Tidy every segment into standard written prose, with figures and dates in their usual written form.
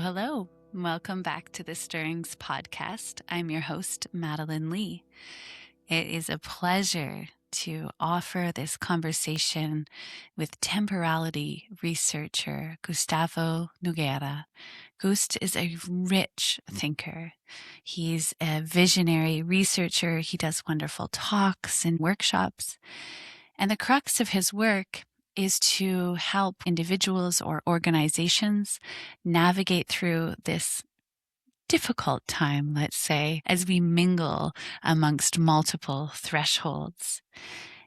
Hello. Welcome back to the Stirrings podcast. I'm your host, Madelaine Ley. It is a pleasure to offer this conversation with temporality researcher Gustavo Nogueira. Gust is a rich thinker. He's a visionary researcher. He does wonderful talks and workshops. And the crux of his work is to help individuals or organizations navigate through this difficult time, let's say, as we mingle amongst multiple thresholds.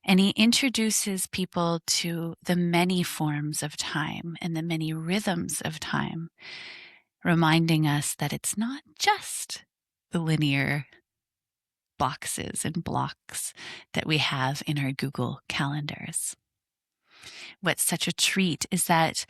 And he introduces people to the many forms of time and the many rhythms of time, reminding us that it's not just the linear boxes and blocks that we have in our Google calendars. What's such a treat is that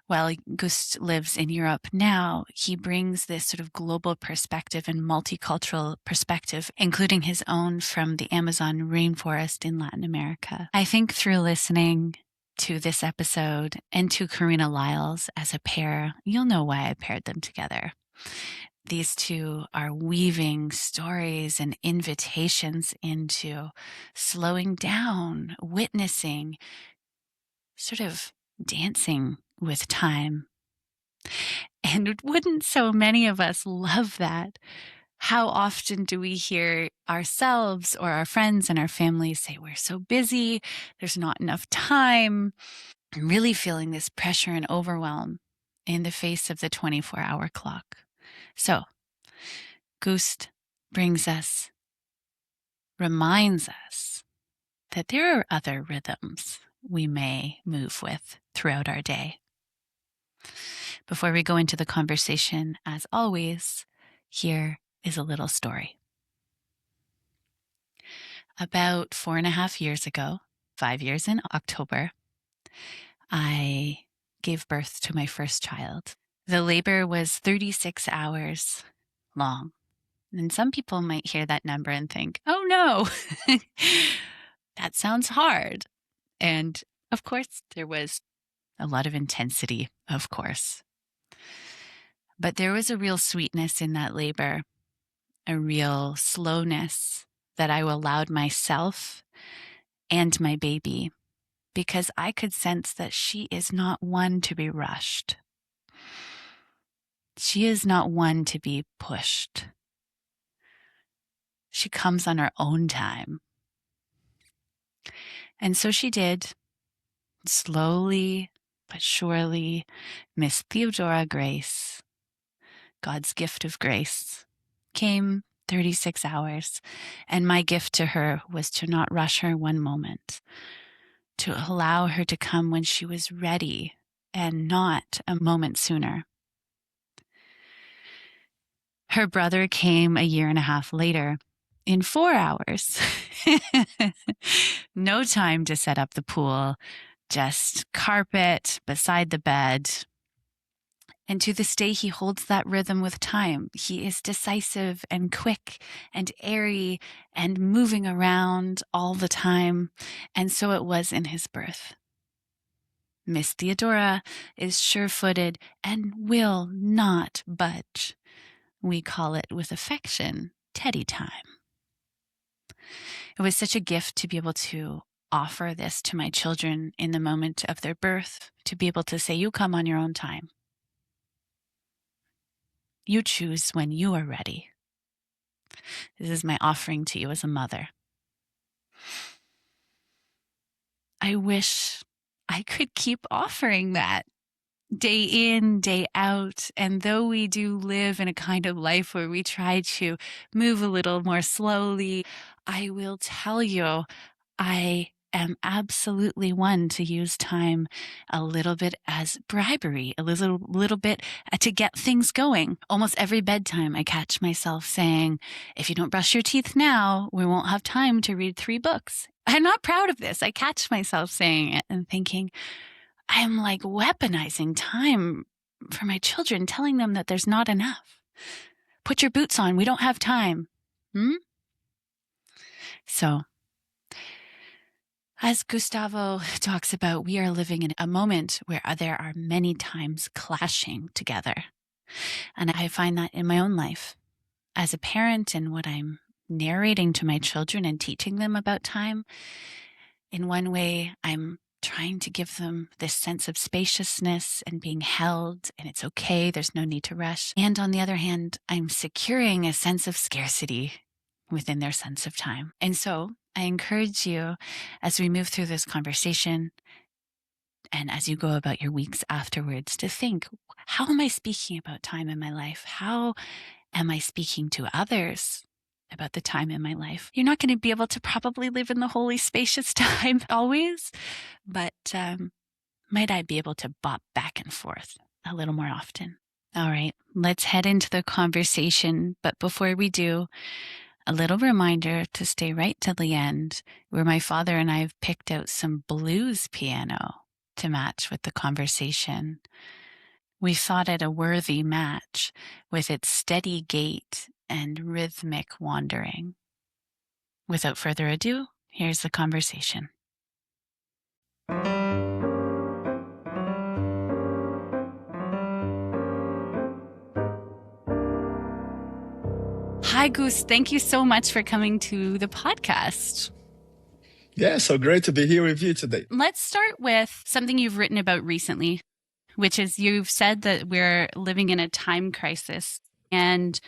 while Gust lives in Europe now, he brings this sort of global perspective and multicultural perspective, including his own from the Amazon rainforest in Latin America. I think through listening to this episode and to Carina Lyall's as a pair, you'll know why I paired them together. These two are weaving stories and invitations into slowing down, witnessing, sort of dancing with time. And wouldn't so many of us love that? How often do we hear ourselves or our friends and our families say, we're so busy, there's not enough time. I'm really feeling this pressure and overwhelm in the face of the 24-hour clock. So, Gust reminds us that there are other rhythms we may move with throughout our day. Before we go into the conversation, as always, here is a little story. About 4.5 years ago, 5 years in October, I gave birth to my first child. The labor was 36 hours long. And some people might hear that number and think, oh no, that sounds hard. And of course, there was a lot of intensity, of course. But there was a real sweetness in that labor, a real slowness that I allowed myself and my baby, because I could sense that she is not one to be rushed. She is not one to be pushed. She comes on her own time. And so she did. Slowly but surely, Miss Theodora Grace, God's gift of grace, came 36 hours. And my gift to her was to not rush her one moment, to allow her to come when she was ready and not a moment sooner. Her brother came 1.5 years later in 4 hours. No time to set up the pool, just carpet beside the bed. And to this day, he holds that rhythm with time. He is decisive and quick and airy and moving around all the time. And so it was in his birth. Miss Theodora is sure-footed and will not budge. We call it with affection, Teddy time. It was such a gift to be able to offer this to my children in the moment of their birth, to be able to say, you come on your own time. You choose when you are ready. This is my offering to you as a mother. I wish I could keep offering that day in, day out. And though we do live in a kind of life where we try to move a little more slowly, I will tell you, I am absolutely one to use time a little bit as bribery, a little bit to get things going. Almost every bedtime, I catch myself saying, if you don't brush your teeth now, we won't have time to read 3 books. I'm not proud of this. I catch myself saying it and thinking, I'm like weaponizing time for my children, telling them that there's not enough. Put your boots on. We don't have time. So, as Gustavo talks about, we are living in a moment where there are many times clashing together. And I find that in my own life as a parent and what I'm narrating to my children and teaching them about time. In one way, I'm trying to give them this sense of spaciousness and being held, and it's okay, there's no need to rush. And on the other hand, I'm securing a sense of scarcity within their sense of time. And so I encourage you, as we move through this conversation and as you go about your weeks afterwards, to think, how am I speaking about time in my life? How am I speaking to others about the time in my life? You're not going to be able to probably live in the holy, spacious time always, but might I be able to bop back and forth a little more often? All right, let's head into the conversation. But before we do, a little reminder to stay right till the end, where my father and I have picked out some blues piano to match with the conversation. We thought it a worthy match with its steady gait and rhythmic wandering. Without further ado, here's the conversation. Hi, Gus. Thank you so much for coming to the podcast. Yeah, so great to be here with you today. Let's start with something you've written about recently, which is you've said that we're living in a time crisis. And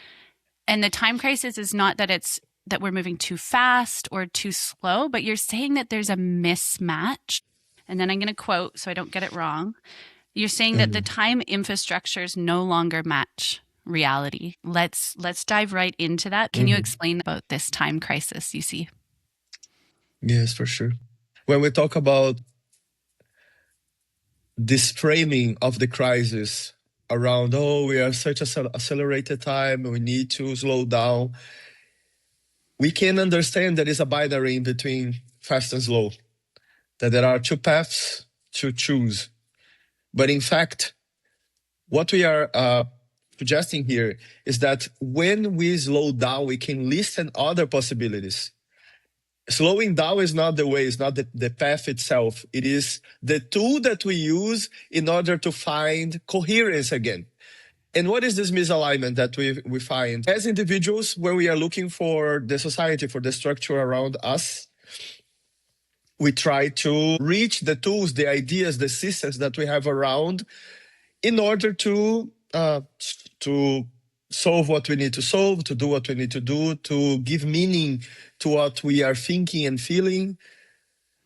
the time crisis is not that we're moving too fast or too slow, but you're saying that there's a mismatch. And then I'm going to quote so I don't get it wrong. You're saying that the time infrastructures no longer match reality. Let's dive right into that. Can you explain about this time crisis you see? Yes, for sure. When we talk about this framing of the crisis around, we are such an accelerated time, we need to slow down, we can understand there is a binary in between fast and slow, that there are two paths to choose. But in fact, what we are suggesting here is that when we slow down, we can listen other possibilities. Slowing down is not the way, it's not the path itself. It is the tool that we use in order to find coherence again. And what is this misalignment that we find? As individuals, when we are looking for the society, for the structure around us, we try to reach the tools, the ideas, the systems that we have around in order to solve what we need to solve, to do what we need to do, to give meaning to what we are thinking and feeling.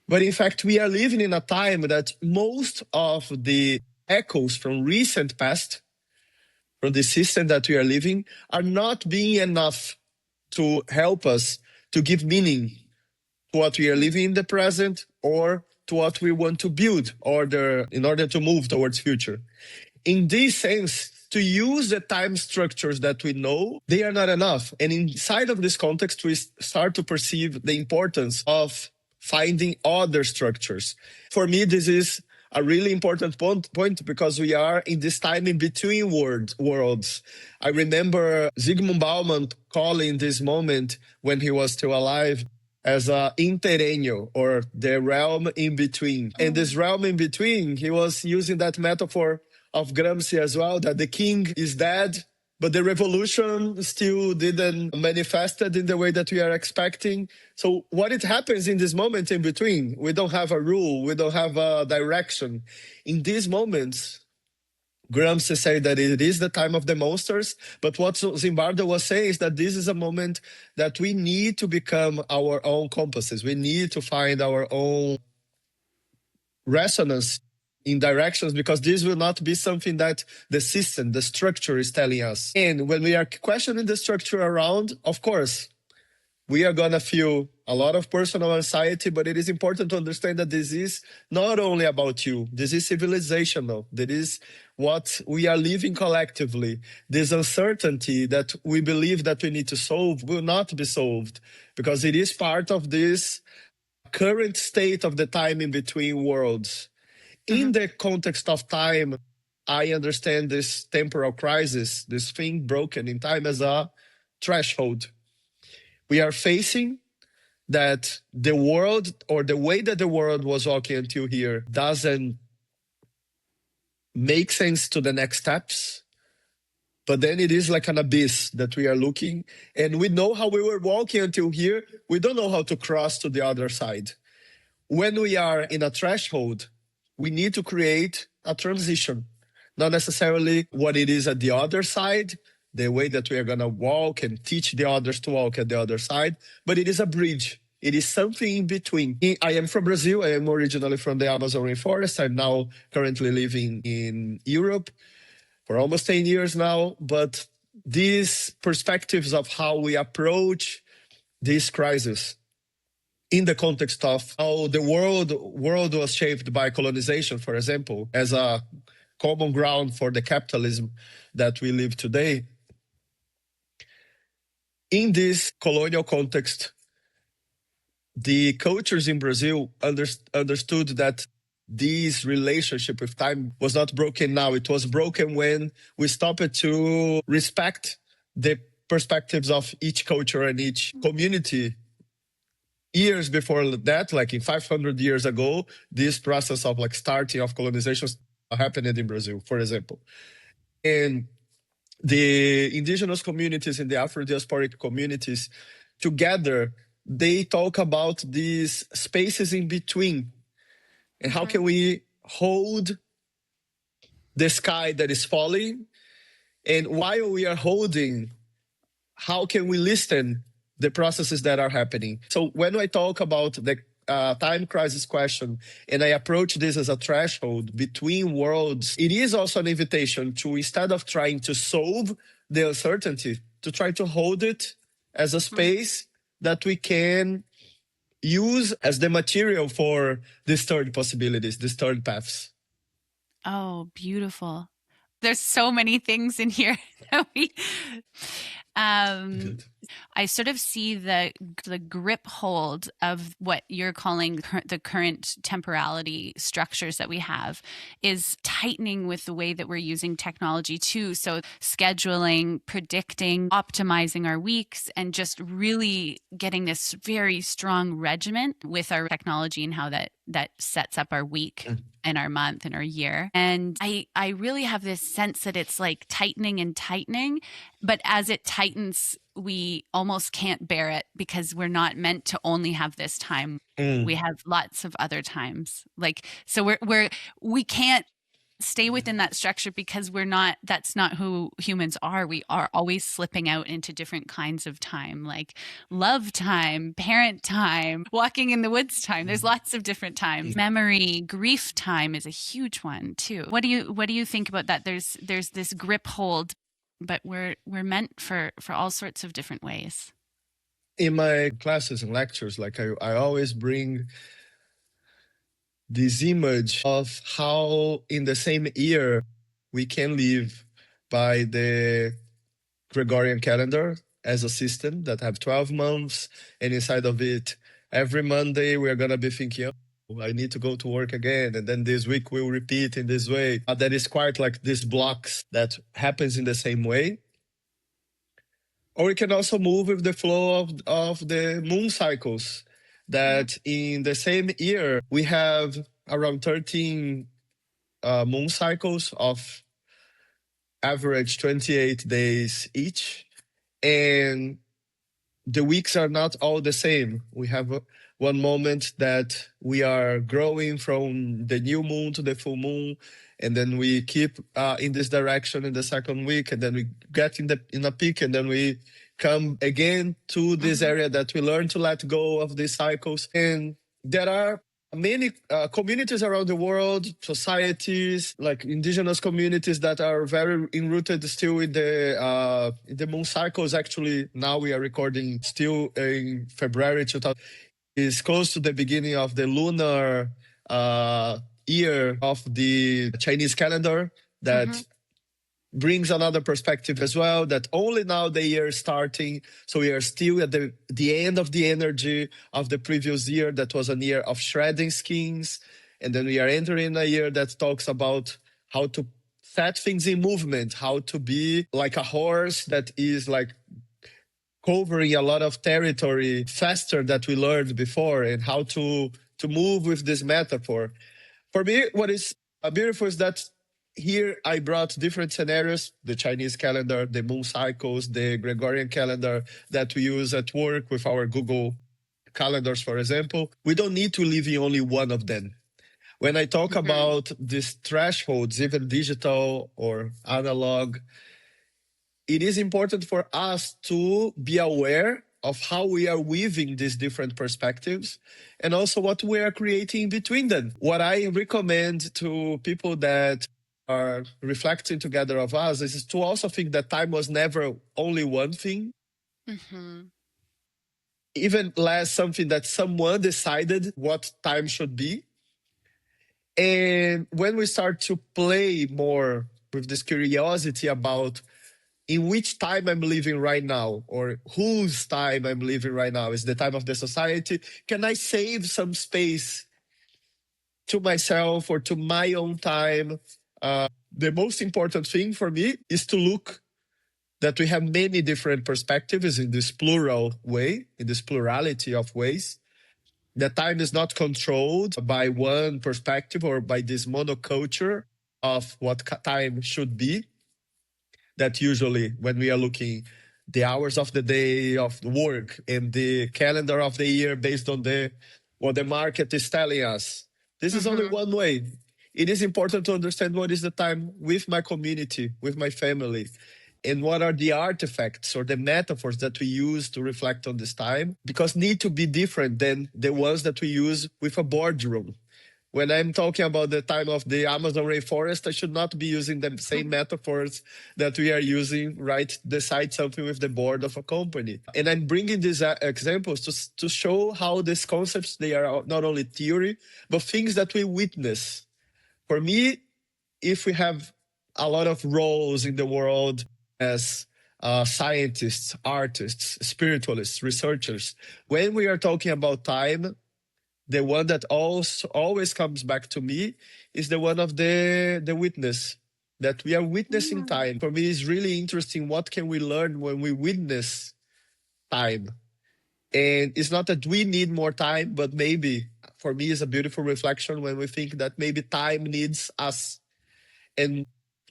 But in fact, we are living in a time that most of the echoes from recent past, from the system that we are living, are not being enough to help us to give meaning to what we are living in the present or to what we want to build in order to move towards future. In this sense, to use the time structures that we know, they are not enough. And inside of this context, we start to perceive the importance of finding other structures. For me, this is a really important point because we are in this time in between worlds. I remember Zygmunt Bauman calling this moment when he was still alive as a interregno, or the realm in between. And this realm in between, he was using that metaphor of Gramsci as well, that the king is dead, but the revolution still didn't manifested in the way that we are expecting. So what it happens in this moment in between? We don't have a rule, we don't have a direction. In these moments, Gramsci said that it is the time of the monsters, but what Zimbardo was saying is that this is a moment that we need to become our own compasses. We need to find our own resonance in directions, because this will not be something that the system, the structure is telling us. And when we are questioning the structure around, of course, we are going to feel a lot of personal anxiety, but it is important to understand that this is not only about you. This is civilizational. That is what we are living collectively. This uncertainty that we believe that we need to solve will not be solved, because it is part of this current state of the time in between worlds. In the context of time, I understand this temporal crisis, this thing broken in time, as a threshold. We are facing that the world, or the way that the world was walking until here, doesn't make sense to the next steps. but then it is like an abyss that we are looking, and we know how we were walking until here. We don't know how to cross to the other side. When we are in a threshold, we need to create a transition, not necessarily what it is at the other side, the way that we are going to walk and teach the others to walk at the other side, but it is a bridge. It is something in between. I am from Brazil. I am originally from the Amazon rainforest. I'm now currently living in Europe for almost 10 years now. But these perspectives of how we approach this crisis in the context of how the world was shaped by colonization, for example, as a common ground for the capitalism that we live today. In this colonial context, the cultures in Brazil understood that this relationship with time was not broken now. It was broken when we stopped to respect the perspectives of each culture and each community. Years before that, like in 500 years ago, this process of like starting of colonization happened in Brazil, for example. And the indigenous communities and the Afro-diasporic communities together, they talk about these spaces in between and how can we hold the sky that is falling, and while we are holding, how can we listen the processes that are happening. So when I talk about the time crisis question, and I approach this as a threshold between worlds, it is also an invitation to, instead of trying to solve the uncertainty, to try to hold it as a space that we can use as the material for these third possibilities, these third paths. Oh, beautiful. There's so many things in here that we I sort of see the grip hold of what you're calling the current temporality structures that we have is tightening with the way that we're using technology too. So scheduling, predicting, optimizing our weeks, and just really getting this very strong regiment with our technology and how that sets up our week and our month and our year. And I really have this sense that it's like tightening and tightening, but as it tightens, we almost can't bear it because we're not meant to only have this time. We have lots of other times. Like, so we can't stay within that structure because that's not who humans are. We are always slipping out into different kinds of time, like love time, parent time, walking in the woods time. There's lots of different times. Memory, grief time is a huge one too. What do you think about that? There's this grip hold, but we're meant for all sorts of different ways. In my classes and lectures, like I always bring this image of how in the same year we can live by the Gregorian calendar as a system that have 12 months, and inside of it, every Monday we're going to be thinking, oh, I need to go to work again, and then this week we'll repeat in this way. That is quite like these blocks that happens in the same way. Or we can also move with the flow of the moon cycles, that in the same year, we have around 13 moon cycles of average 28 days each. And the weeks are not all the same. We have one moment that we are growing from the new moon to the full moon, and then we keep in this direction in the second week, and then we get in a peak, and then we come again to this area that we learn to let go of these cycles. And there are many communities around the world, societies, like indigenous communities that are very enrooted still in the moon cycles. Actually, now we are recording still in February 2000. Is close to the beginning of the lunar year of the Chinese calendar that brings another perspective as well, that only now the year is starting. So we are still at the end of the energy of the previous year. That was a year of shredding skins. And then we are entering a year that talks about how to set things in movement, how to be like a horse that is like covering a lot of territory faster that we learned before, and how to move with this metaphor. For me, what is beautiful is that here I brought different scenarios, the Chinese calendar, the moon cycles, the Gregorian calendar that we use at work with our Google calendars, for example. We don't need to live in only one of them. When I talk about these thresholds, even digital or analog, it is important for us to be aware of how we are weaving these different perspectives and also what we are creating between them. What I recommend to people that are reflecting together of us is to also think that time was never only one thing, even less something that someone decided what time should be. And when we start to play more with this curiosity about in which time I'm living right now, or whose time I'm living right now, is the time of the society, can I save some space to myself or to my own time? The most important thing for me is to look that we have many different perspectives in this plural way, in this plurality of ways. That time is not controlled by one perspective or by this monoculture of what time should be. That usually when we are looking the hours of the day of work and the calendar of the year based on what the market is telling us, this is only one way. It is important to understand what is the time with my community, with my family, and what are the artifacts or the metaphors that we use to reflect on this time, because need to be different than the ones that we use with a boardroom. When I'm talking about the time of the Amazon rainforest, I should not be using the same metaphors that we are using, right? Decide something with the board of a company. And I'm bringing these examples to show how these concepts, they are not only theory, but things that we witness. For me, if we have a lot of roles in the world as scientists, artists, spiritualists, researchers, when we are talking about time, the one that also always comes back to me is the one of the witness, that we are witnessing time. For me, it's really interesting. What can we learn when we witness time? And it's not that we need more time, but maybe for me, it's a beautiful reflection when we think that maybe time needs us. And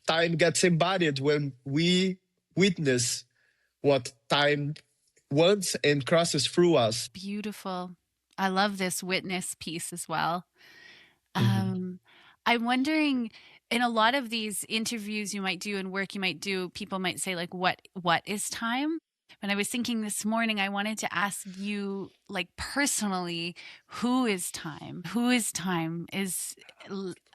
time gets embodied when we witness what time wants and crosses through us. Beautiful. I love this witness piece as well. I'm wondering, in a lot of these interviews you might do and work you might do, people might say like, what is time? When I was thinking this morning, I wanted to ask you, like, personally, who is time? Who is time?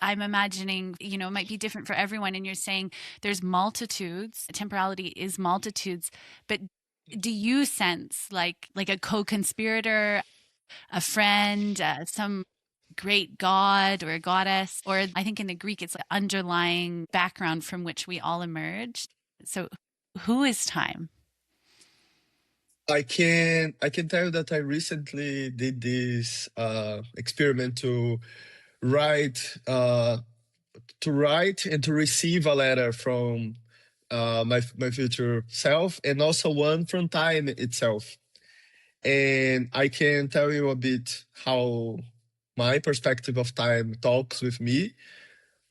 I'm imagining, it might be different for everyone. And you're saying there's multitudes, temporality is multitudes, but do you sense like a co-conspirator, a friend, some great god or a goddess, or I think in the Greek it's like underlying background from which we all emerged? So who is time? I can tell you that I recently did this experiment write uh, to write and to receive a letter from my future self, and also one from time itself. And I can tell you a bit how my perspective of time talks with me,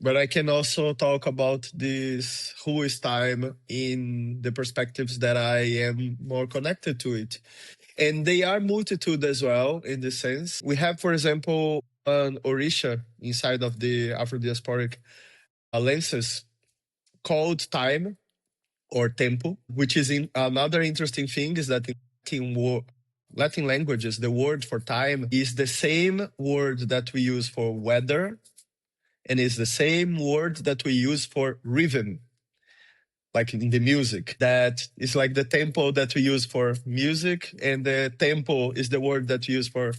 but I can also talk about this who is time in the perspectives that I am more connected to it. And they are multitude as well in this sense. We have, for example, an Orisha inside of the Afro-diasporic lenses called time or tempo, which is another interesting thing is that in Latin languages, the word for time is the same word that we use for weather, and is the same word that we use for rhythm, like in the music. That is like the tempo that we use for music, and the tempo is the word that we use for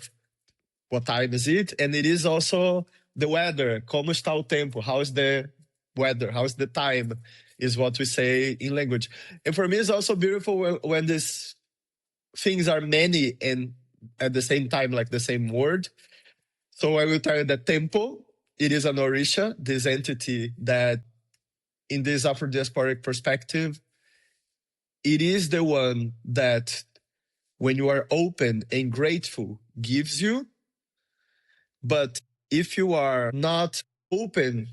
what time is it. And it is also the weather. Como está o tempo? How is the weather? How is the time? Is what we say in language. And for me, it's also beautiful when these things are many and at the same time, like the same word. So I will tell you that tempo, it is an Orisha, this entity that in this Afro-diasporic perspective, it is the one that when you are open and grateful gives you. But if you are not open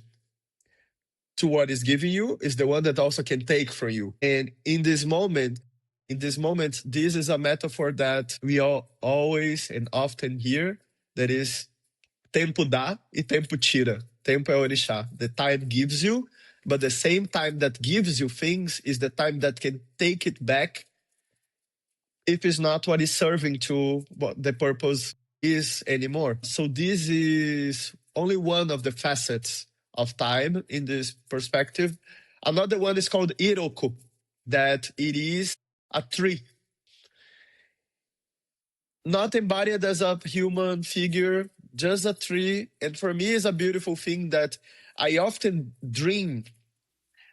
to what is giving you is the one that also can take from you. And in this moment, this is a metaphor that we all always and often hear, that is tempo dá e tempo tira. Tempo é orixá. The time gives you, but the same time that gives you things is the time that can take it back if it's not what is serving to what the purpose is anymore. So this is only one of the facets of time in this perspective. Another one is called iroko, that it is a tree, not embodied as a human figure, just a tree. And for me, it's a beautiful thing that I often dream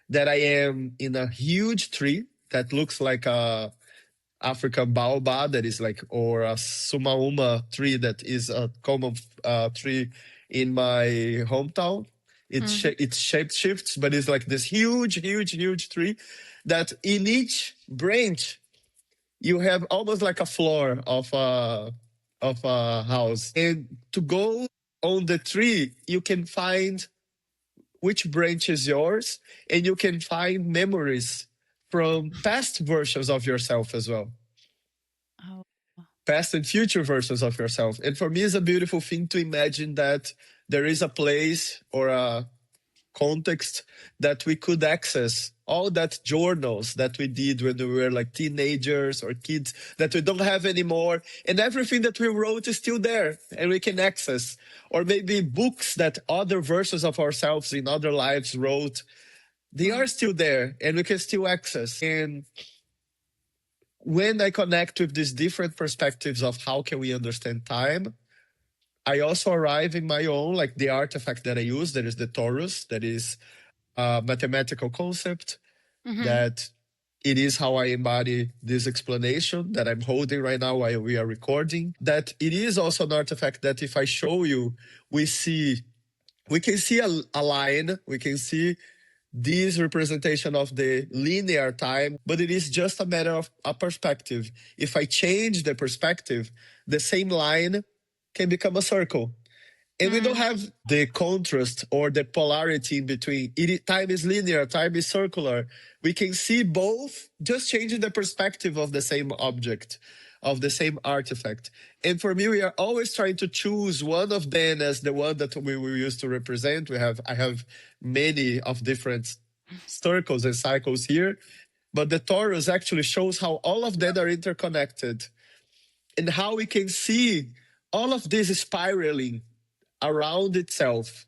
that I am in a huge tree that looks like a African baobab, that is like, or a sumauma tree that is a common tree in my hometown. Its shape shifts, but it's like this huge, huge, huge tree that in each branch you have almost like a floor of a house. And to go on the tree, you can find which branch is yours, and you can find memories from past versions of yourself as well. Oh. Past and future versions of yourself. And for me, it's a beautiful thing to imagine that there is a place or a context that we could access all that journals that we did when we were like teenagers or kids that we don't have anymore, and everything that we wrote is still there and we can access. Or maybe books that other versions of ourselves in other lives wrote, they are still there and we can still access. And when I connect with these different perspectives of how can we understand time, I also arrive in my own, like the artifact that I use, that is the torus, that is a mathematical concept, that it is how I embody this explanation that I'm holding right now while we are recording. That it is also an artifact that if I show you, we can see a line, we can see this representation of the linear time, but it is just a matter of a perspective. If I change the perspective, the same line can become a circle. And we don't have the contrast or the polarity in between. Time is linear, time is circular. We can see both, just changing the perspective of the same object, of the same artifact. And for me, we are always trying to choose one of them as the one that we will use to represent. I have many of different circles and cycles here, but the torus actually shows how all of them are interconnected and how we can see all of this spiraling around itself,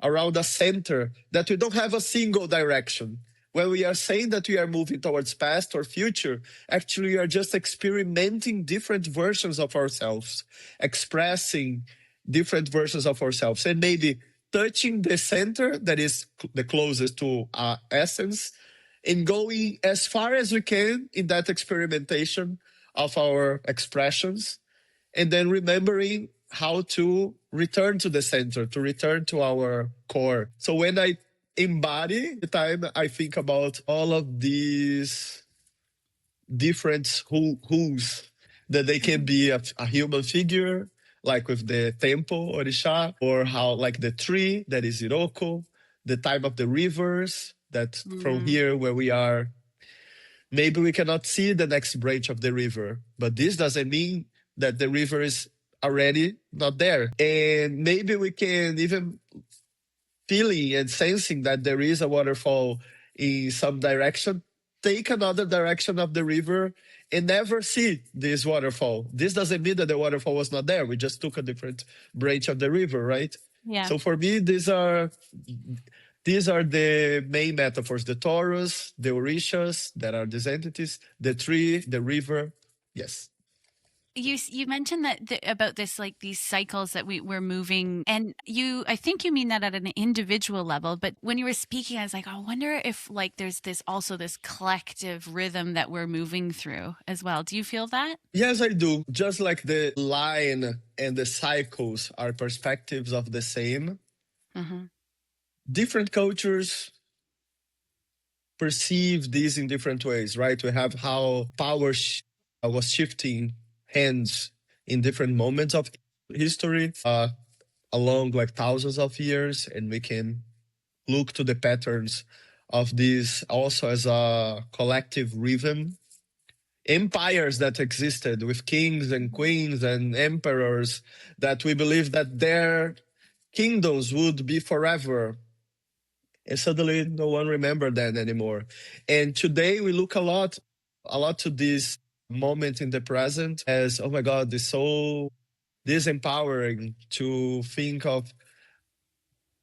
around a center, that we don't have a single direction. When we are saying that we are moving towards past or future, actually we are just experimenting different versions of ourselves, expressing different versions of ourselves, and maybe touching the center that is the closest to our essence, and going as far as we can in that experimentation of our expressions, and then remembering how to return to the center, to return to our core. So when I embody the time, I think about all of these different who's, that they can be a human figure, like with the temple orisha, or how like the tree that is Iroko, the time of the rivers, that from here where we are, maybe we cannot see the next branch of the river, but this doesn't mean that the river is already not there. And maybe we can even feeling and sensing that there is a waterfall in some direction, take another direction of the river and never see this waterfall. This doesn't mean that the waterfall was not there. We just took a different branch of the river, right? Yeah. So for me, these are the main metaphors: the torus, the orishas, that are these entities, the tree, the river. Yes. You mentioned that about this, like these cycles that we're moving, and I think you mean that at an individual level, but when you were speaking, I was like, I wonder if like there's this collective rhythm that we're moving through as well. Do you feel that? Yes, I do. Just like the line and the cycles are perspectives of the same, different cultures perceive these in different ways, right? We have how power was shifting hands in different moments of history, along like thousands of years, and we can look to the patterns of this also as a collective rhythm. Empires that existed with kings and queens and emperors that we believe that their kingdoms would be forever. And suddenly no one remembered that anymore. And today we look a lot to this moment in the present as, oh my God, it's so disempowering to think of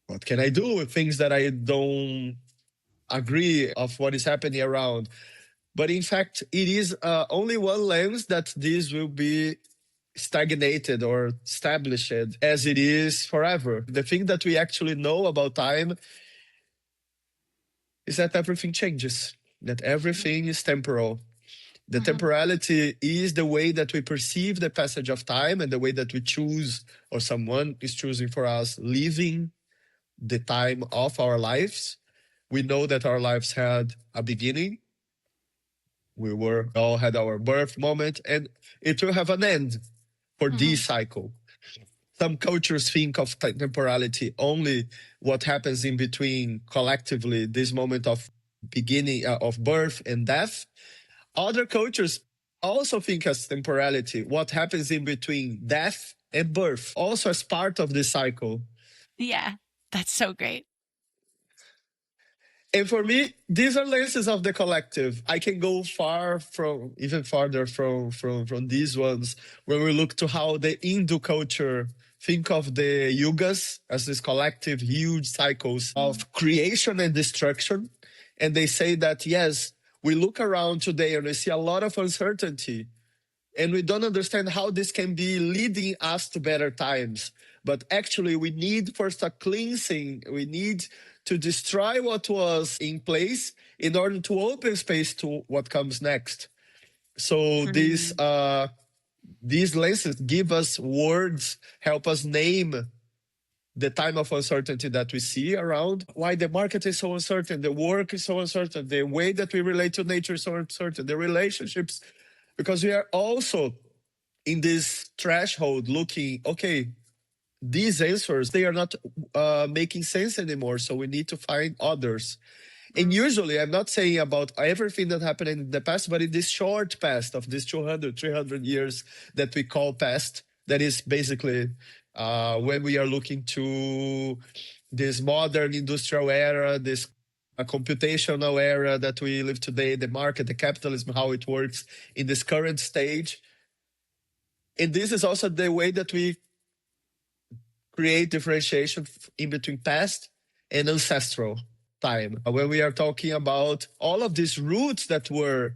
what can I do with things that I don't agree of what is happening around. But in fact, it is only one lens that this will be stagnated or established as it is forever. The thing that we actually know about time is that everything changes, that everything is temporal. The temporality is the way that we perceive the passage of time and the way that we choose, or someone is choosing for us, living the time of our lives. We know that our lives had a beginning. We were all had our birth moment, and it will have an end for this cycle. Some cultures think of temporality only what happens in between collectively this moment of beginning of birth and death. Other cultures also think as temporality what happens in between death and birth, also as part of this cycle. Yeah, that's so great. And for me, these are lenses of the collective. I can go far from, even farther from these ones, when we look to how the Hindu culture think of the yugas as these collective huge cycles of creation and destruction. And they say that, yes, we look around today and we see a lot of uncertainty, and we don't understand how this can be leading us to better times. But actually, we need first a cleansing. We need to destroy what was in place in order to open space to what comes next. So these lenses give us words, help us name the time of uncertainty that we see around, why the market is so uncertain, the work is so uncertain, the way that we relate to nature is so uncertain, the relationships, because we are also in this threshold looking, okay, these answers, they are not making sense anymore, so we need to find others. And usually, I'm not saying about everything that happened in the past, but in this short past of this 200, 300 years that we call past, that is basically when we are looking to this modern industrial era, this computational era that we live today, the market, the capitalism, how it works in this current stage. And this is also the way that we create differentiation in between past and ancestral time. When we are talking about all of these roots that were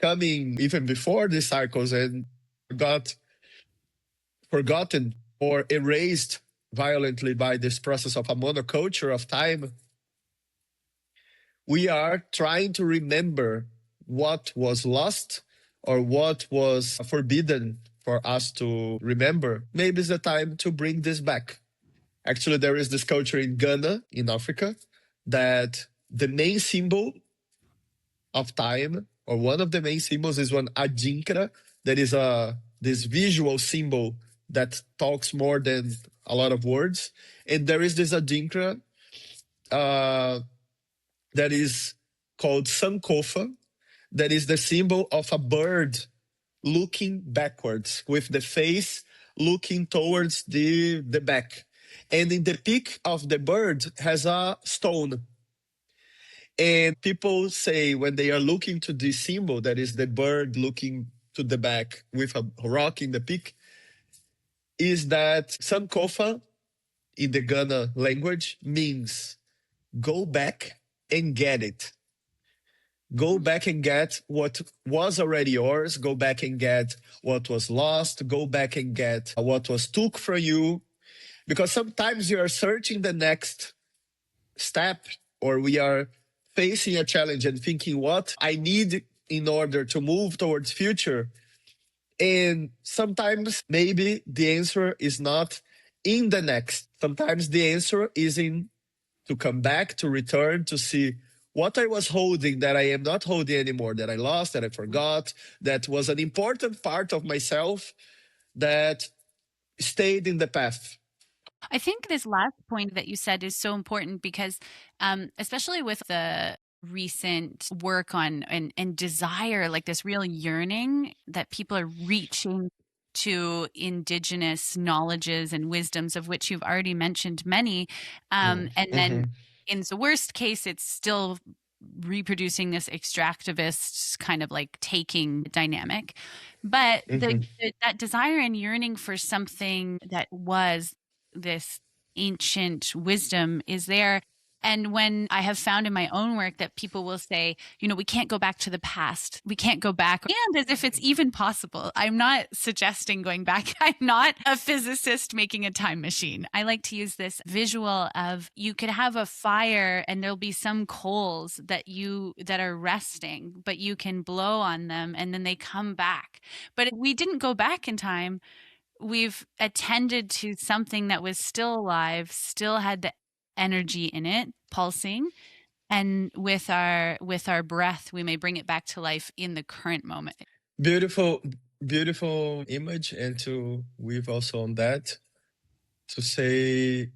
coming even before these cycles and got forgotten or erased violently by this process of a monoculture of time, we are trying to remember what was lost or what was forbidden for us to remember. Maybe it's the time to bring this back. Actually, there is this culture in Ghana, in Africa, that the main symbol of time, or one of the main symbols, is one adinkra, that is this visual symbol that talks more than a lot of words. And there is this adinkra that is called Sankofa, that is the symbol of a bird looking backwards with the face looking towards the back. And in the peak of the bird has a stone. And people say when they are looking to this symbol, that is the bird looking to the back with a rock in the peak, is that Sankofa in the Ghana language means go back and get it. Go back and get what was already yours. Go back and get what was lost. Go back and get what was took from you. Because sometimes you are searching the next step, or we are facing a challenge and thinking what I need in order to move towards future. And sometimes maybe the answer is not in the next. Sometimes the answer is in to come back, to return, to see what I was holding that I am not holding anymore, that I lost, that I forgot, that was an important part of myself that stayed in the path. I think this last point that you said is so important because, especially with the recent work on and desire, like this real yearning that people are reaching to indigenous knowledges and wisdoms, of which you've already mentioned many. And then Mm-hmm. in the worst case, it's still reproducing this extractivist kind of like taking dynamic. But Mm-hmm. that desire and yearning for something that was this ancient wisdom is there. And when I have found in my own work that people will say, you know, we can't go back to the past, we can't go back, and as if it's even possible. I'm not suggesting going back. I'm not a physicist making a time machine. I like to use this visual of you could have a fire and there'll be some coals that are resting, but you can blow on them and then they come back. But we didn't go back in time. We've attended to something that was still alive, still had the energy in it, pulsing, and with our breath, we may bring it back to life in the current moment. Beautiful, beautiful image, and to weave also on that to say,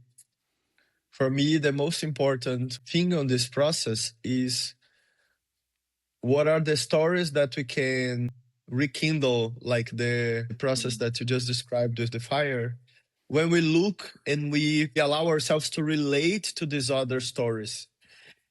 for me, the most important thing on this process is what are the stories that we can rekindle, like the process that you just described with the fire. When we look and we allow ourselves to relate to these other stories.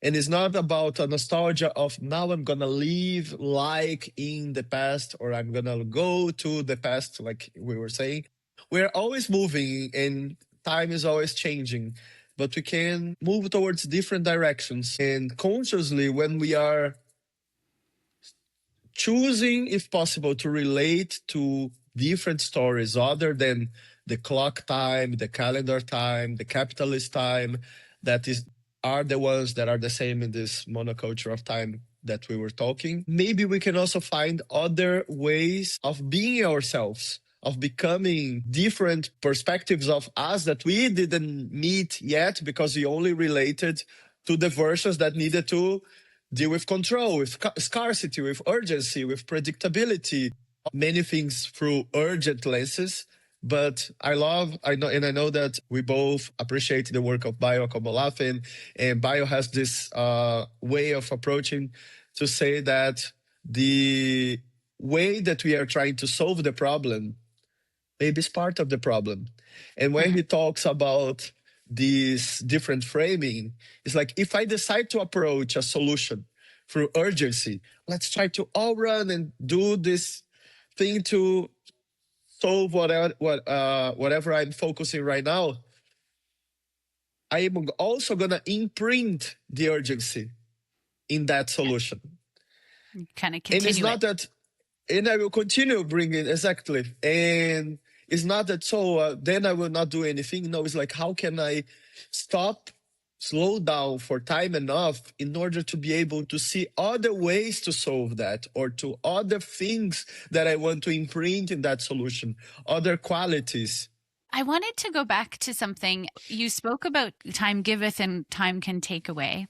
And it's not about a nostalgia of now I'm gonna live like in the past or I'm gonna go to the past, like we were saying. We're always moving and time is always changing, but we can move towards different directions. And consciously, when we are choosing, if possible, to relate to different stories other than the clock time, the calendar time, the capitalist time, that is are the ones that are the same in this monoculture of time that we were talking. Maybe we can also find other ways of being ourselves, of becoming different perspectives of us that we didn't meet yet because we only related to the versions that needed to deal with control, with scarcity, with urgency, with predictability, many things through urgent lenses. But I know that we both appreciate the work of Bio Komolafen, and Bio has this way of approaching to say that the way that we are trying to solve the problem maybe is part of the problem. And when he talks about this different framing, it's like if I decide to approach a solution through urgency, let's try to all run and do this thing to solve whatever I'm focusing right now. I am also gonna imprint the urgency in that solution. Kind of And it's continue it. not that, and I will continue bringing exactly. And it's not that so then I will not do anything. No, it's like how can I stop, slow down for time enough in order to be able to see other ways to solve that or to other things that I want to imprint in that solution, other qualities. I wanted to go back to something you spoke about: time giveth and time can take away.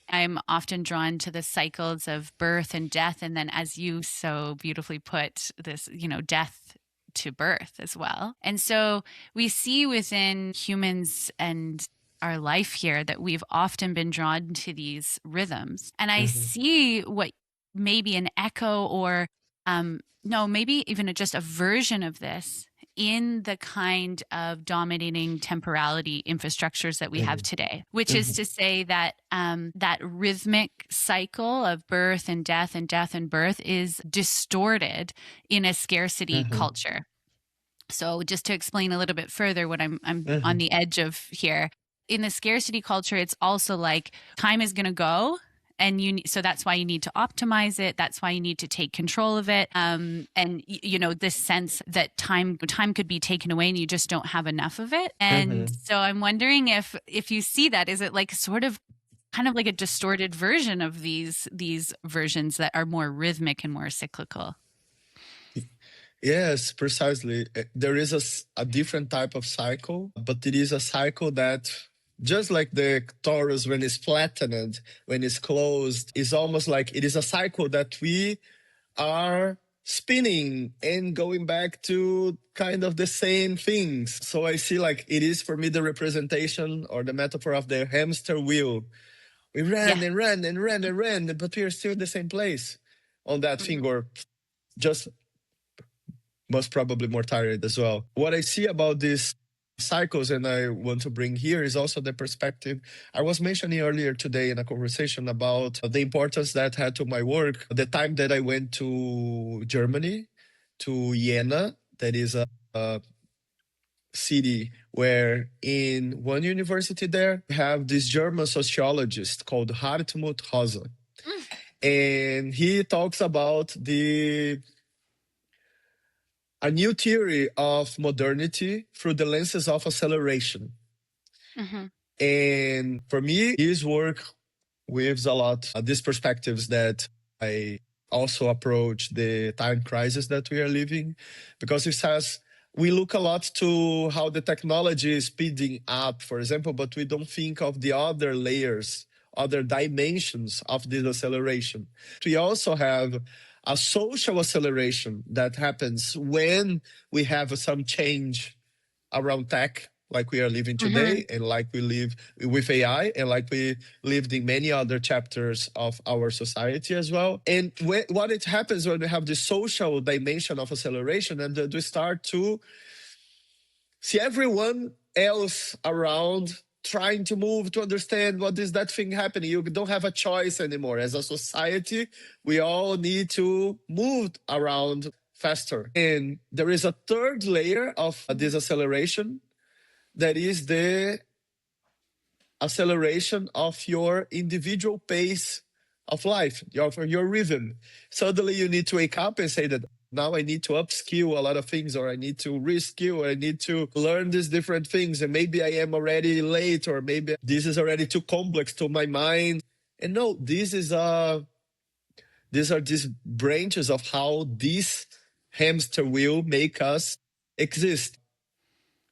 I'm often drawn to the cycles of birth and death. And then, as you so beautifully put, this, death to birth as well. And so we see within humans and our life here that we've often been drawn to these rhythms. And I Mm-hmm. see what maybe an echo or, no, maybe even just a version of this in the kind of dominating temporality infrastructures that we have Mm-hmm. today, which is Mm-hmm. to say that that rhythmic cycle of birth and death and death and birth is distorted in a scarcity Mm-hmm. culture. So just to explain a little bit further what I'm Mm-hmm. on the edge of here, in the scarcity culture, it's also like time is going to go. And so that's why you need to optimize it. That's why you need to take control of it. And this sense that time could be taken away, and you just don't have enough of it. And Mm-hmm. so I'm wondering if you see that, is it like sort of kind of like a distorted version of these versions that are more rhythmic and more cyclical? Yes, precisely. There is a different type of cycle, but it is a cycle that, just like the torus when it's flattened, when it's closed, is almost like it is a cycle that we are spinning and going back to kind of the same things. So I see like it is for me the representation or the metaphor of the hamster wheel. We Yeah. ran and ran and ran and ran, but we are still in the same place on that Mhm. thing, or just most probably more tired as well. What I see about these cycles and I want to bring here is also the perspective I was mentioning earlier today in a conversation about the importance that had to my work. The time that I went to Germany, to Jena, that is a city where in one university there we have this German sociologist called Hartmut Hase. Mm. And he talks about a new theory of modernity through the lenses of acceleration. Mhm. And for me, his work weaves a lot these perspectives that I also approach the time crisis that we are living, because it says we look a lot to how the technology is speeding up, for example, but we don't think of the other layers, other dimensions of this acceleration. We also have a social acceleration that happens when we have some change around tech, like we are living Mhm. today, and like we live with AI, and like we lived in many other chapters of our society as well. And what it happens when we have the social dimension of acceleration, and that we start to see everyone else around trying to move to understand what is that thing happening. You don't have a choice anymore. As a society, we all need to move around faster. And there is a third layer of this acceleration, that is the acceleration of your individual pace of life, your rhythm. Suddenly you need to wake up and say that now I need to upskill a lot of things, or I need to reskill, or I need to learn these different things. And maybe I am already late, or maybe this is already too complex to my mind. And no, these are these branches of how this hamster wheel make us exist.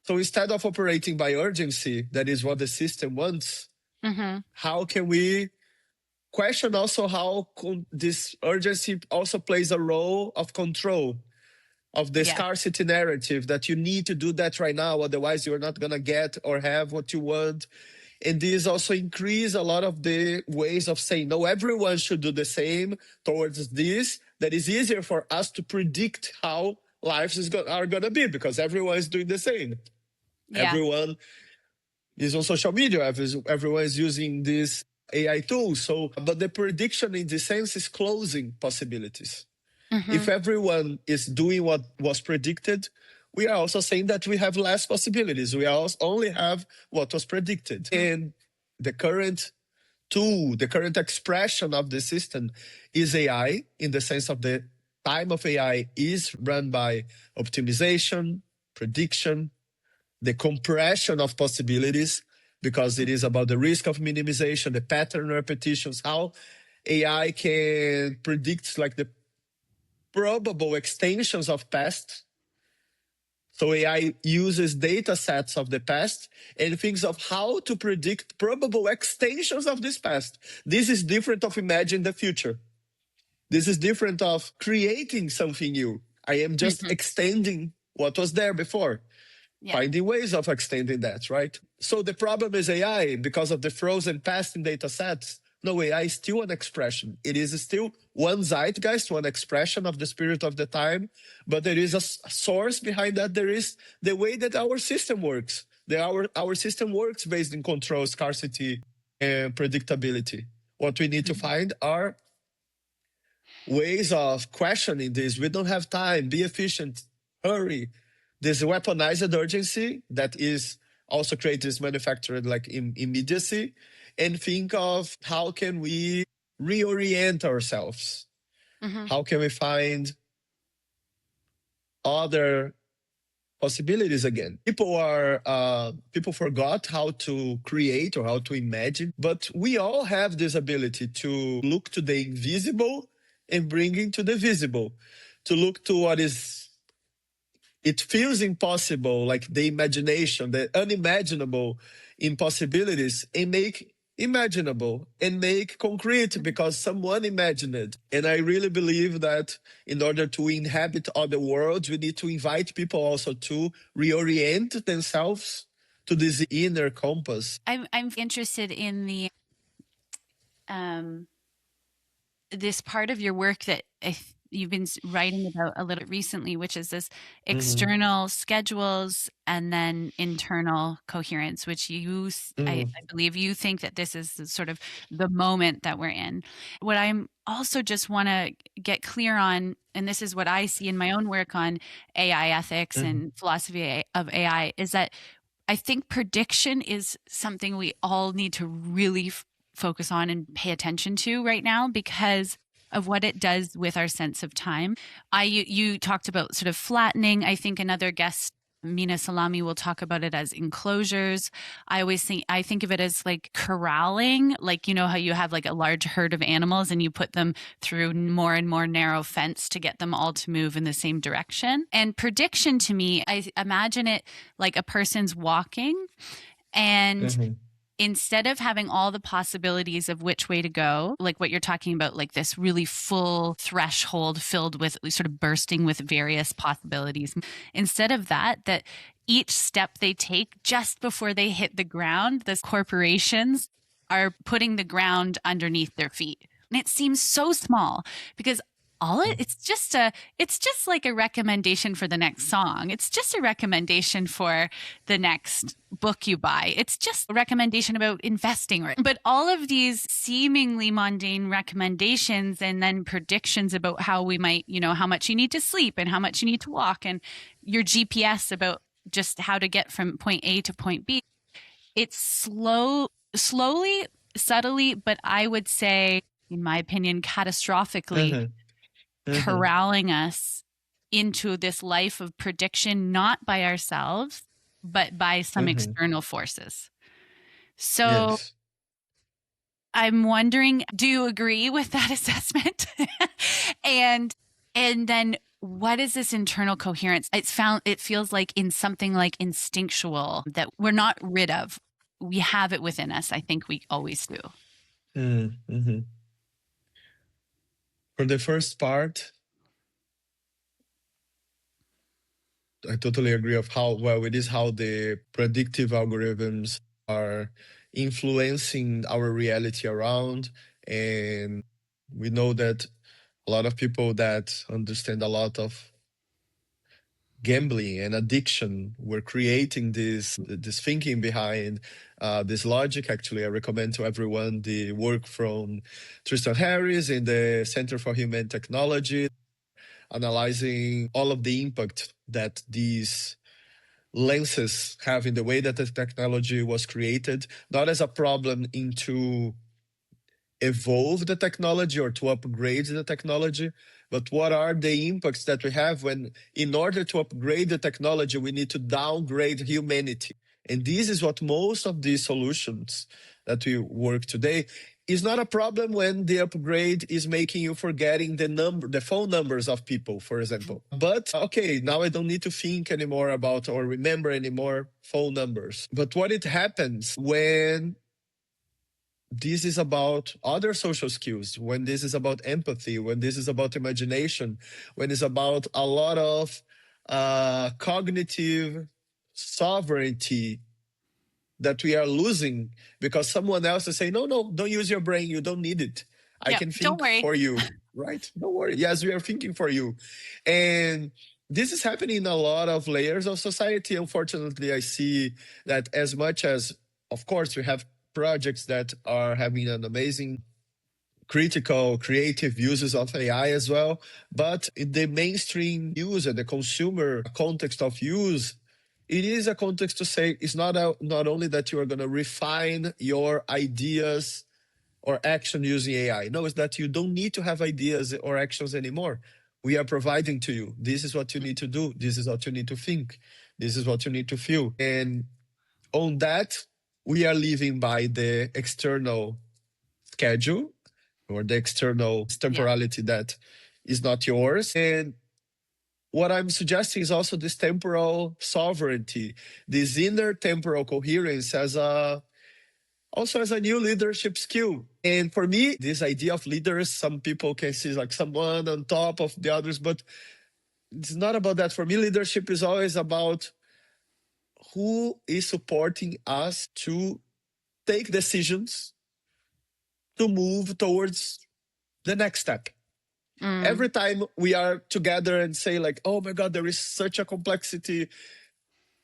So instead of operating by urgency, that is what the system wants, Mhm. how can we question also how this urgency also plays a role of control, of the Yeah. scarcity narrative that you need to do that right now, otherwise you're not going to get or have what you want. And this also increase a lot of the ways of saying, no, everyone should do the same towards this. That is easier for us to predict how lives are going to be, because everyone is doing the same. Yeah. Everyone is on social media. Everyone is using these AI tools. So, but the prediction in this sense is closing possibilities. If Mhm. everyone is doing what was predicted, we are also saying that we have less possibilities. We also only have what was predicted. And the current tool, the current expression of the system is AI, in the sense of the time of AI is run by optimization, prediction, the compression of possibilities, because it is about the risk of minimization, the pattern repetitions, how AI can predict like the probable extensions of past. So AI uses data sets of the past and thinks of how to predict probable extensions of this past. This is different of imagining the future. This is different of creating something new. I am just Mhm. extending what was there before, Yeah. finding ways of extending that, right? So the problem is AI, because of the frozen past in data sets. No, AI is still an expression. It is still one zeitgeist, one expression of the spirit of the time, but there is a source behind that. There is the way that our system works. Our system works based in control, scarcity, and predictability. What we need to Mhm. find are ways of questioning this. We don't have time. Be efficient. Hurry. This weaponized urgency that is also created, is manufactured like immediacy, and think of how can we reorient ourselves? Mhm. How can we find other possibilities again? People forgot how to create or how to imagine, but we all have this ability to look to the invisible and bring into the visible, to look to what is, it feels impossible, like the imagination, the unimaginable impossibilities, and make imaginable and make concrete because someone imagined it. And I really believe that in order to inhabit other worlds, we need to invite people also to reorient themselves to this inner compass. I'm interested in the um, this part of your work that you've been writing about a little recently, which is this Mm-hmm. external schedules and then internal coherence, which I Mm-hmm. believe you think that this is sort of the moment that we're in. What I'm also just want to get clear on, and this is what I see in my own work on AI ethics Mm-hmm. and philosophy of AI, is that I think prediction is something we all need to really focus on and pay attention to right now because of what it does with our sense of time. You talked about sort of flattening. I think another guest, Mina Salami, will talk about it as enclosures. I think of it as like corralling, like you know how you have like a large herd of animals and you put them through more and more narrow fence to get them all to move in the same direction. And prediction to me, I imagine it like a person's walking and Mm-hmm. instead of having all the possibilities of which way to go, like what you're talking about, like this really full threshold filled with sort of bursting with various possibilities, instead of that, that each step they take just before they hit the ground, the corporations are putting the ground underneath their feet. And it seems so small because it's just like a recommendation for the next song. It's just a recommendation for the next book you buy. It's just a recommendation about investing. But all of these seemingly mundane recommendations and then predictions about how we might, you know, how much you need to sleep and how much you need to walk and your GPS about just how to get from point A to point B. It's slowly, subtly, but I would say, in my opinion, catastrophically Mm-hmm. Mm-hmm. corralling us into this life of prediction, not by ourselves, but by some Mm-hmm. external forces. So Yes. I'm wondering, do you agree with that assessment? and and then what is this internal coherence? It feels like in something like instinctual that we're not rid of. We have it within us. I think we always do. Mm-hmm. For the first part, I totally agree of how well it is how the predictive algorithms are influencing our reality around. And we know that a lot of people that understand a lot of gambling and addiction were creating this thinking behind this logic. Actually, I recommend to everyone the work from Tristan Harris in the Center for Human Technology, analyzing all of the impact that these lenses have in the way that the technology was created, not as a problem into evolve the technology or to upgrade the technology, but what are the impacts that we have when, in order to upgrade the technology, we need to downgrade humanity. And this is what most of these solutions that we work today is not a problem when the upgrade is making you forgetting the phone numbers of people, for example. But okay, now I don't need to think anymore about or remember anymore phone numbers. But what it happens when this is about other social skills, when this is about empathy, when this is about imagination, when it's about a lot of cognitive sovereignty that we are losing because someone else is saying, no, no, don't use your brain. You don't need it. I Yeah, can don't think worry. for you, right? Don't worry. Yes, we are thinking for you. And this is happening in a lot of layers of society. Unfortunately, I see that as much as, of course, we have projects that are having an amazing critical, creative uses of AI as well. But in the mainstream use and the consumer context of use, it is a context to say it's not only that you are going to refine your ideas or action using AI. No, it's that you don't need to have ideas or actions anymore. We are providing to you. This is what you need to do. This is what you need to think. This is what you need to feel. And on that, we are living by the external schedule or the external Yeah. temporality that is not yours. And what I'm suggesting is also this temporal sovereignty, this inner temporal coherence as a also as a new leadership skill. And for me, this idea of leaders, some people can see like someone on top of the others, but it's not about that. For me, leadership is always about who is supporting us to take decisions to move towards the next step. Every time we are together and say like, oh my God, there is such a complexity,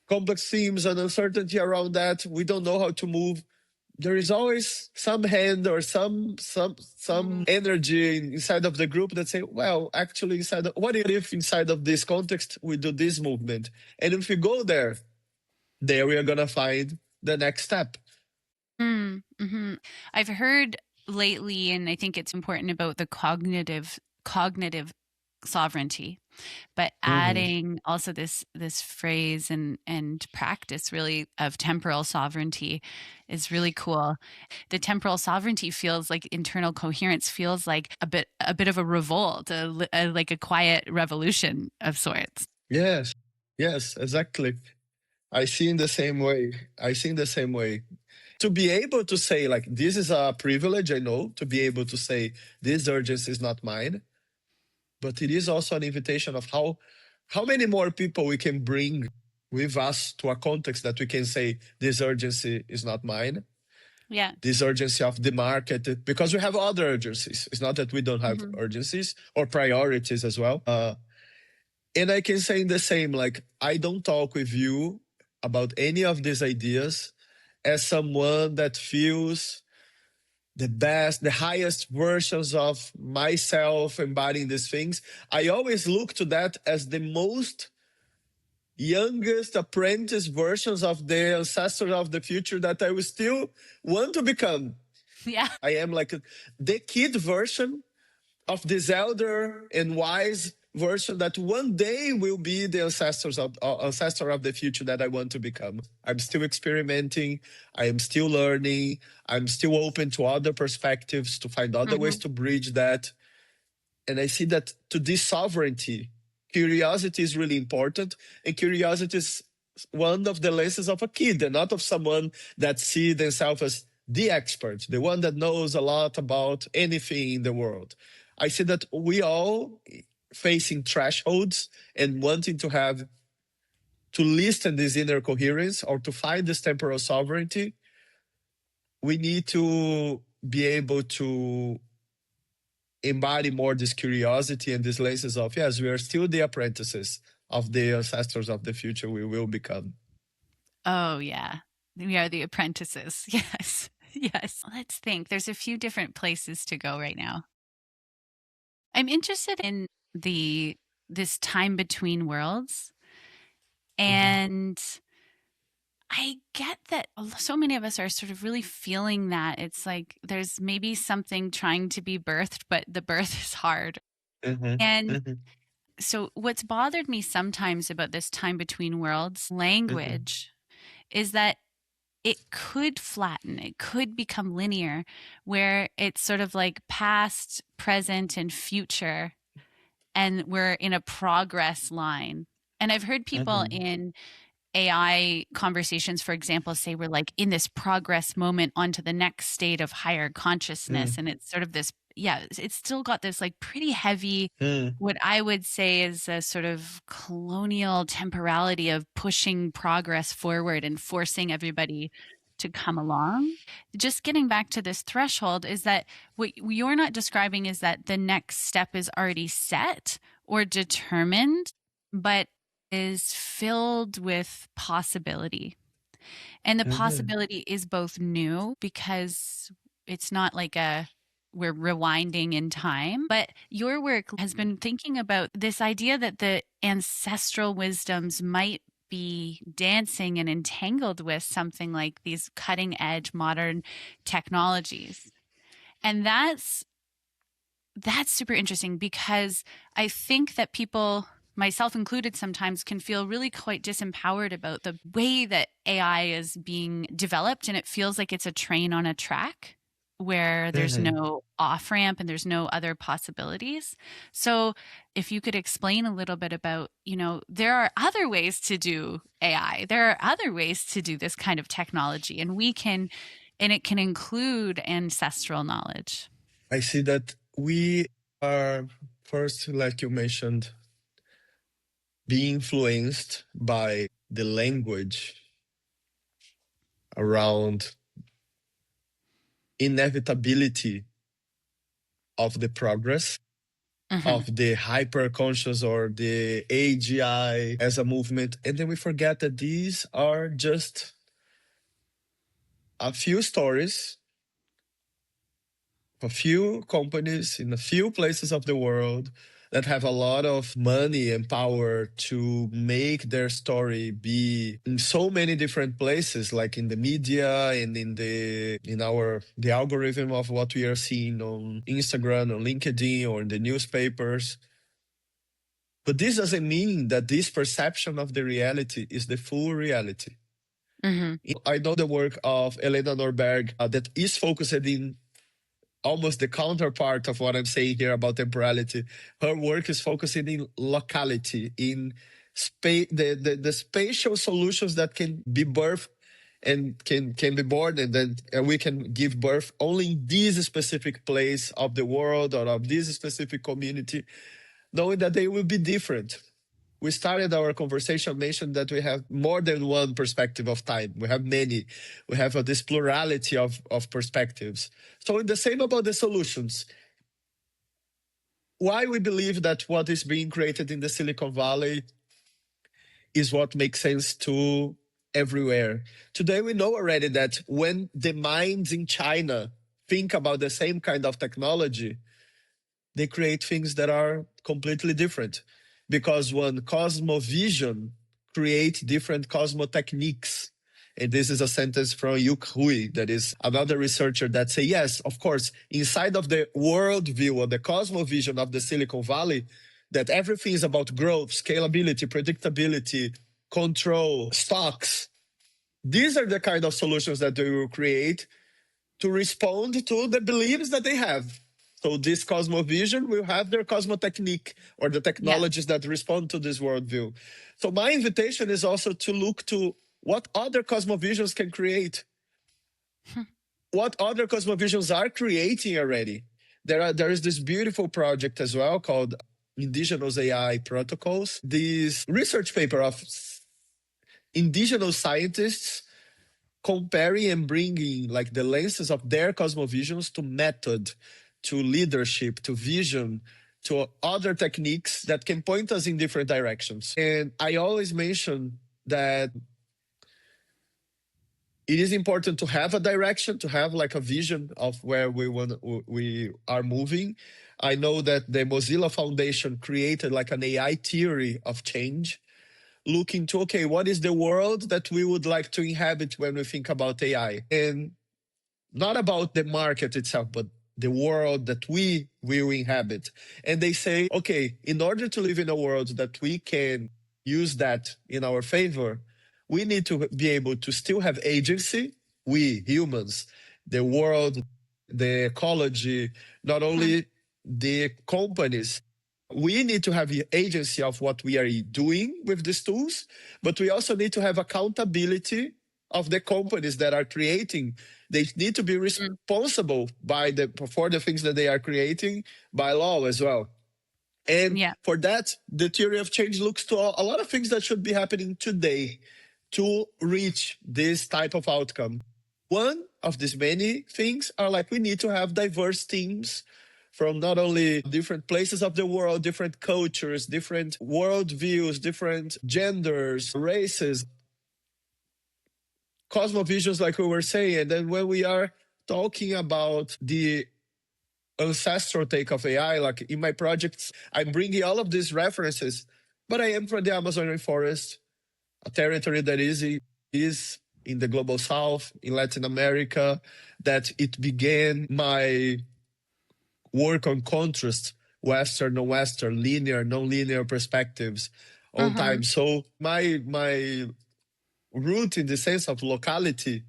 complex themes and uncertainty around that. We don't know how to move. There is always some hand or some energy inside of the group that say, well, actually what if inside of this context we do this movement? And if we go there we are gonna find the next step. Mm-hmm. I've heard lately, and I think it's important about the cognitive sovereignty, but adding also this phrase and practice really of temporal sovereignty is really cool. The temporal sovereignty feels like internal coherence, feels like a bit of a revolt, like a quiet revolution of sorts. Yes, exactly. I see in the same way. To be able to say like, this is a privilege, I know, to be able to say this urgency is not mine, but it is also an invitation of how many more people we can bring with us to a context that we can say this urgency is not mine. Yeah. This urgency of the market, because we have other urgencies. It's not that we don't have urgencies or priorities as well. And I can say the same, like, I don't talk with you about any of these ideas as someone that feels the best, the highest versions of myself embodying these things. I always look to that as the most youngest apprentice versions of the ancestors of the future that I will still want to become. Yeah. I am like the kid version of this elder and wise version that one day will be the ancestor of the future that I want to become. I'm still experimenting. I am still learning. I'm still open to other perspectives to find other ways to bridge that. And I see that to this sovereignty, curiosity is really important. And curiosity is one of the lenses of a kid and not of someone that sees themselves as the expert, the one that knows a lot about anything in the world. I see that we all facing thresholds and wanting to listen this inner coherence or to find this temporal sovereignty. We need to be able to embody more this curiosity and these lenses of, yes, we are still the apprentices of the ancestors of the future we will become. Oh, yeah. We are the apprentices. Yes. Yes. Let's think. There's a few different places to go right now. I'm interested in this time between worlds. And I get that so many of us are sort of really feeling that it's like there's maybe something trying to be birthed, but the birth is hard. And so what's bothered me sometimes about this time between worlds language is that it could flatten, it could become linear, where it's sort of like past, present, and future, and we're in a progress line. And I've heard people in AI conversations, for example, say we're like in this progress moment onto the next state of higher consciousness. And it's sort of this, yeah, it's still got this like pretty heavy, what I would say is a sort of colonial temporality of pushing progress forward and forcing everybody to come along. Just getting back to this threshold is that what you're not describing is that the next step is already set or determined, but is filled with possibility. And the possibility is both new because it's not like we're rewinding in time, but your work has been thinking about this idea that the ancestral wisdoms might be dancing and entangled with something like these cutting edge modern technologies. And that's super interesting because I think that people, myself included, sometimes can feel really quite disempowered about the way that AI is being developed. And it feels like it's a train on a track where there's no off ramp and there's no other possibilities. So if you could explain a little bit about, there are other ways to do AI, there are other ways to do this kind of technology, and we can And it can include ancestral knowledge. I see that we are, first, like you mentioned, being influenced by the language around inevitability of the progress Mm-hmm. of the hyper conscious or the AGI as a movement. And then we forget that these are just a few stories, a few companies in a few places of the world that have a lot of money and power to make their story be in so many different places, like in the media and in the algorithm of what we are seeing on Instagram, on LinkedIn, or in the newspapers. But this doesn't mean that this perception of the reality is the full reality. Mm-hmm. I know the work of Elena Norberg that is focused in almost the counterpart of what I'm saying here about temporality. Her work is focusing in locality, in the spatial solutions that can be birthed and can be born, and then we can give birth only in this specific place of the world or of this specific community, knowing that they will be different. We started our conversation mentioned that we have more than one perspective of time. We have many. We have this plurality of perspectives. So the same about the solutions. Why we believe that what is being created in the Silicon Valley is what makes sense to everywhere. Today we know already that when the minds in China think about the same kind of technology, they create things that are completely different, because one cosmovision creates different cosmotechniques. And this is a sentence from Yuk Hui, that is another researcher that say, yes, of course, inside of the worldview or the cosmovision of the Silicon Valley, that everything is about growth, scalability, predictability, control, stocks. These are the kind of solutions that they will create to respond to the beliefs that they have. So this cosmovision will have their cosmotechnique, or the Yeah. technologies that respond to this worldview. So my invitation is also to look to what other cosmovisions can create, what other cosmovisions are creating already. There is this beautiful project as well called Indigenous AI Protocols. This research paper of indigenous scientists comparing and bringing like the lenses of their cosmovisions to method, to leadership, to vision, to other techniques that can point us in different directions. And I always mention that it is important to have a direction, to have like a vision of where we are moving. I know that the Mozilla Foundation created like an AI theory of change, looking to, okay, what is the world that we would like to inhabit when we think about AI? And not about the market itself, but the world that we will inhabit. And they say, okay, in order to live in a world that we can use that in our favor, we need to be able to still have agency, we humans, the world, the ecology, not only the companies. We need to have the agency of what we are doing with these tools, but we also need to have accountability of the companies that are creating. They need to be responsible for the things that they are creating by law as well. And Yeah. for that, the theory of change looks to a lot of things that should be happening today to reach this type of outcome. One of these many things are like we need to have diverse teams from not only different places of the world, different cultures, different worldviews, different genders, races, cosmovisions, like we were saying. And then when we are talking about the ancestral take of AI, like in my projects, I'm bringing all of these references, but I am from the Amazonian forest, a territory that is in the global south, in Latin America, that it began my work on contrast, Western, non-Western, linear, non-linear perspectives on Mm-hmm. time. So my root in the sense of locality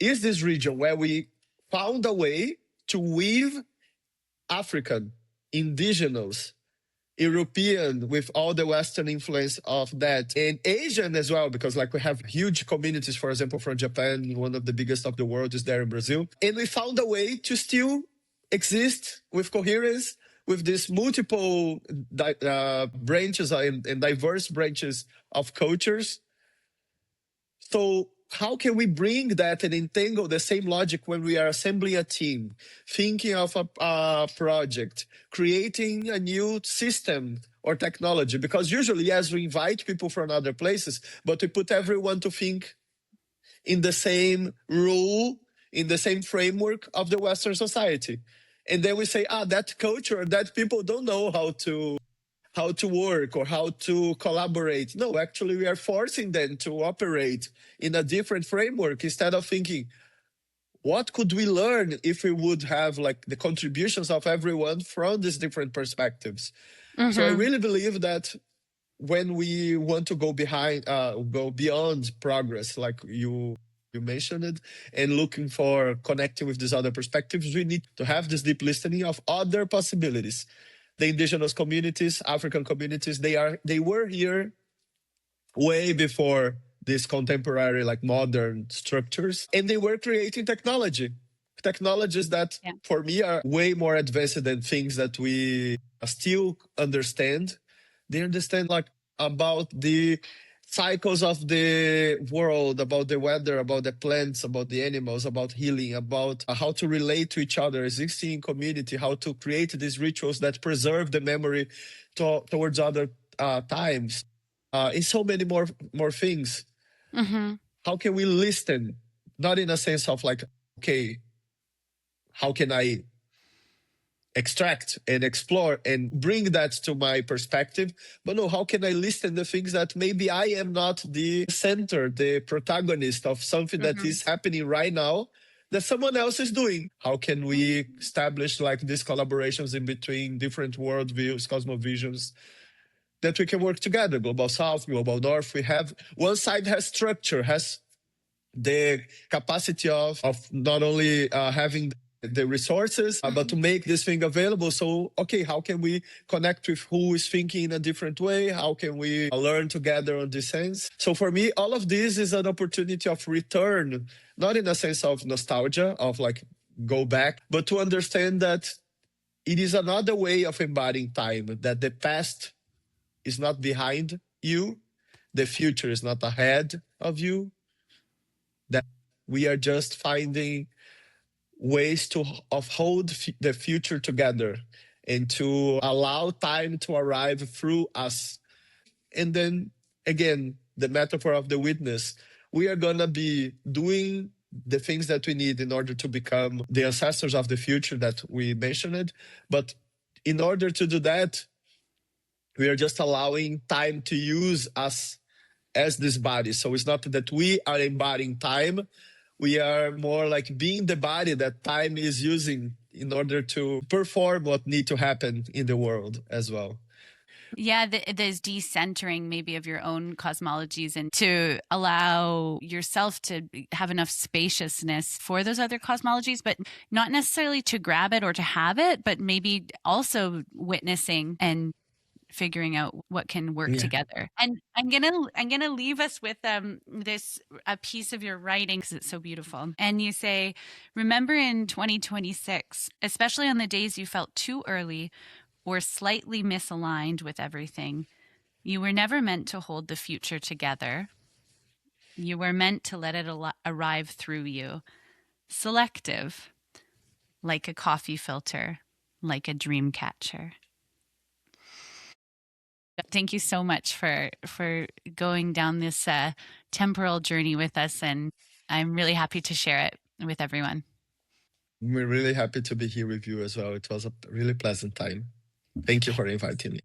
is this region where we found a way to weave African, indigenous, European with all the Western influence of that, and Asian as well, because like we have huge communities, for example, from Japan, one of the biggest of the world is there in Brazil. And we found a way to still exist with coherence, with these multiple branches and diverse branches of cultures. So how can we bring that and entangle the same logic when we are assembling a team, thinking of a project, creating a new system or technology? Because usually, yes, we invite people from other places, but we put everyone to think in the same rule, in the same framework of the Western society. And then we say, that culture, that people don't know how to work or how to collaborate. No, actually, we are forcing them to operate in a different framework instead of thinking, what could we learn if we would have like the contributions of everyone from these different perspectives? So I really believe that when we want to go beyond progress, like you mentioned it, and looking for connecting with these other perspectives, we need to have this deep listening of other possibilities. The indigenous communities, African communities, they were here way before these contemporary, like modern structures, and they were creating technologies that for me are way more advanced than things that we still understand. They understand like about the cycles of the world, about the weather, about the plants, about the animals, about healing, about how to relate to each other, existing in community, how to create these rituals that preserve the memory towards other times, and so many more things. How can we listen? Not in a sense of like, okay, how can I extract and explore and bring that to my perspective? But no, how can I listen the things that maybe I am not the center, the protagonist of something that is happening right now that someone else is doing? How can we establish like these collaborations in between different worldviews, cosmovisions, that we can work together? Global South, Global North. We have one side has structure, has the capacity of not only having the resources, but to make this thing available. So, okay, how can we connect with who is thinking in a different way? How can we learn together on this sense? So for me, all of this is an opportunity of return, not in a sense of nostalgia, of like go back, but to understand that it is another way of embodying time, that the past is not behind you, the future is not ahead of you, that we are just finding ways to uphold the future together and to allow time to arrive through us. And then again, the metaphor of the witness, we are going to be doing the things that we need in order to become the ancestors of the future that we mentioned. But in order to do that, we are just allowing time to use us as this body. So it's not that we are embodying time. We are more like being the body that time is using in order to perform what needs to happen in the world as well. Yeah, there's decentering maybe of your own cosmologies and to allow yourself to have enough spaciousness for those other cosmologies, but not necessarily to grab it or to have it, but maybe also witnessing and figuring out what can work together. And I'm gonna leave us with this a piece of your writing because it's so beautiful. And you say, remember in 2026, especially on the days you felt too early or slightly misaligned with everything, you were never meant to hold the future together. You were meant to let it arrive through you. Selective, like a coffee filter, like a dream catcher. Thank you so much for going down this temporal journey with us, and I'm really happy to share it with everyone. We're really happy to be here with you as well. It was a really pleasant time. Thank you for inviting me.